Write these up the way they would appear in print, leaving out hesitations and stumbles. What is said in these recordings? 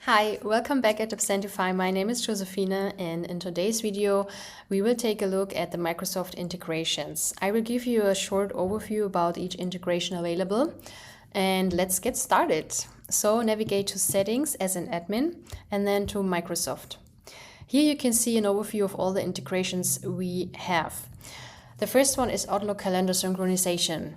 Hi, welcome back at Absentify. My name is Josefina, and in today's video we will take a look at the Microsoft integrations. I will give you a short overview about each integration available, and let's get started. So navigate to Settings as an admin and then to Microsoft. Here you can see an overview of all the integrations we have. The first one is Outlook calendar synchronization.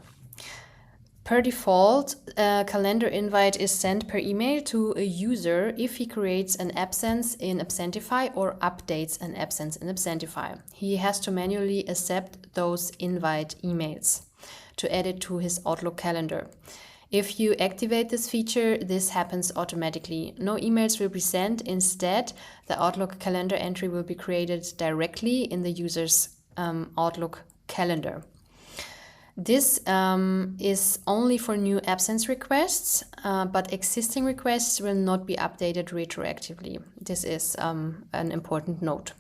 Per default, a calendar invite is sent per email to a user if he creates an absence in Absentify or updates an absence in Absentify. He has to manually accept those invite emails to add it to his Outlook calendar. If you activate this feature, this happens automatically. No emails will be sent. Instead, the Outlook calendar entry will be created directly in the user's Outlook calendar. This is only for new absence requests, but existing requests will not be updated retroactively. This is an important note.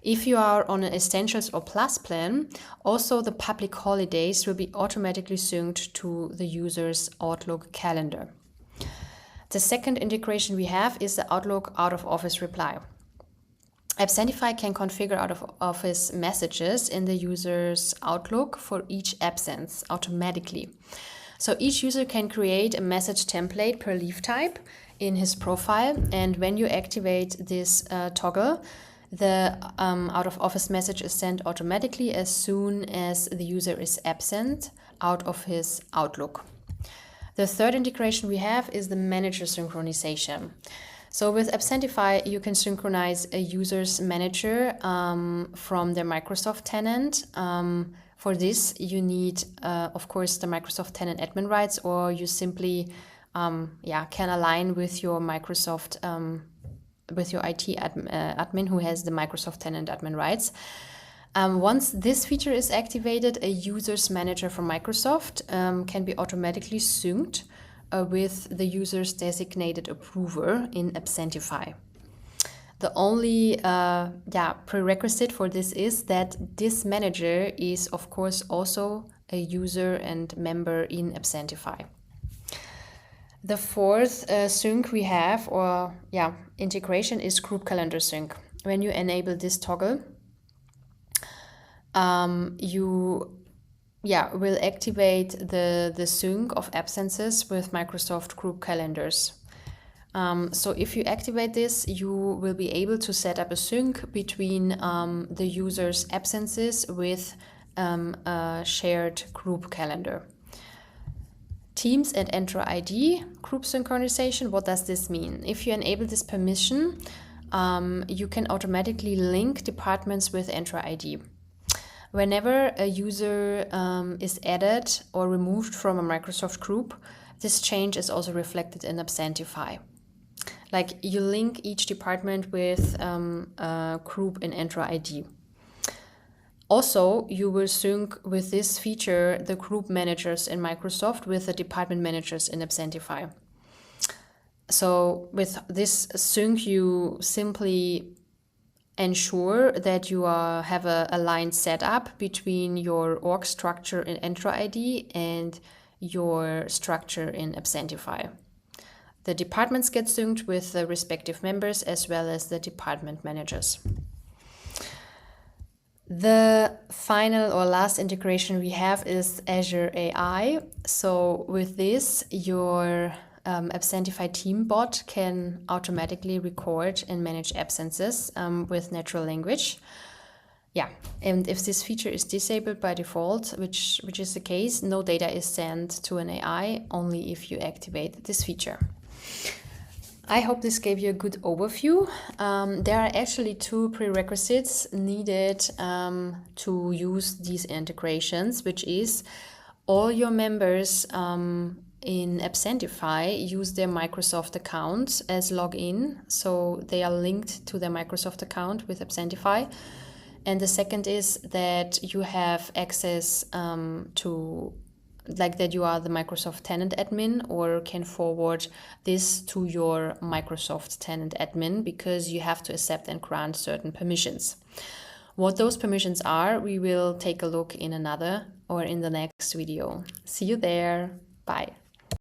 If you are on an Essentials or Plus plan, also the public holidays will be automatically synced to the user's Outlook calendar. The second integration we have is the Outlook out-of-office reply. Absentify can configure out-of-office messages in the user's Outlook for each absence automatically. So each user can create a message template per leave type in his profile, and when you activate this toggle, the out-of-office message is sent automatically as soon as the user is absent out of his Outlook. The third integration we have is the manager synchronization. So with Absentify, you can synchronize a user's manager from their Microsoft tenant. For this, you need, of course, the Microsoft tenant admin rights, or you simply can align with your Microsoft, with your IT admin who has the Microsoft tenant admin rights. Once this feature is activated, a user's manager from Microsoft can be automatically synced with the user's designated approver in Absentify. The only prerequisite for this is that this manager is, of course, also a user and member in Absentify. The fourth sync we have, integration, is group calendar sync. When you enable this toggle, you will activate the sync of absences with Microsoft group calendars. So if you activate this, you will be able to set up a sync between the user's absences with a shared group calendar. Teams and Entra ID group synchronization. What does this mean? If you enable this permission, you can automatically link departments with Entra ID. Whenever a user is added or removed from a Microsoft group, this change is also reflected in Absentify. Like, you link each department with a group in Entra ID. Also, you will sync with this feature the group managers in Microsoft with the department managers in Absentify. So with this sync, you simply ensure that you have a aligned setup between your org structure in Entra ID and your structure in Absentify. The departments get synced with the respective members as well as the department managers. The final or last integration we have is Azure AI. So with this, your Absentify team bot can automatically record and manage absences with natural language. And if this feature is disabled by default, which is the case, no data is sent to an AI, only if you activate this feature. I hope this gave you a good overview. There are actually two prerequisites needed to use these integrations, which is all your members in Absentify use their Microsoft account as login, so they are linked to their Microsoft account with Absentify. And the second is that you have access to, like, that you are the Microsoft tenant admin or can forward this to your Microsoft tenant admin, because you have to accept and grant certain permissions. What those permissions are, we will take a look in the next video. See you there. Bye.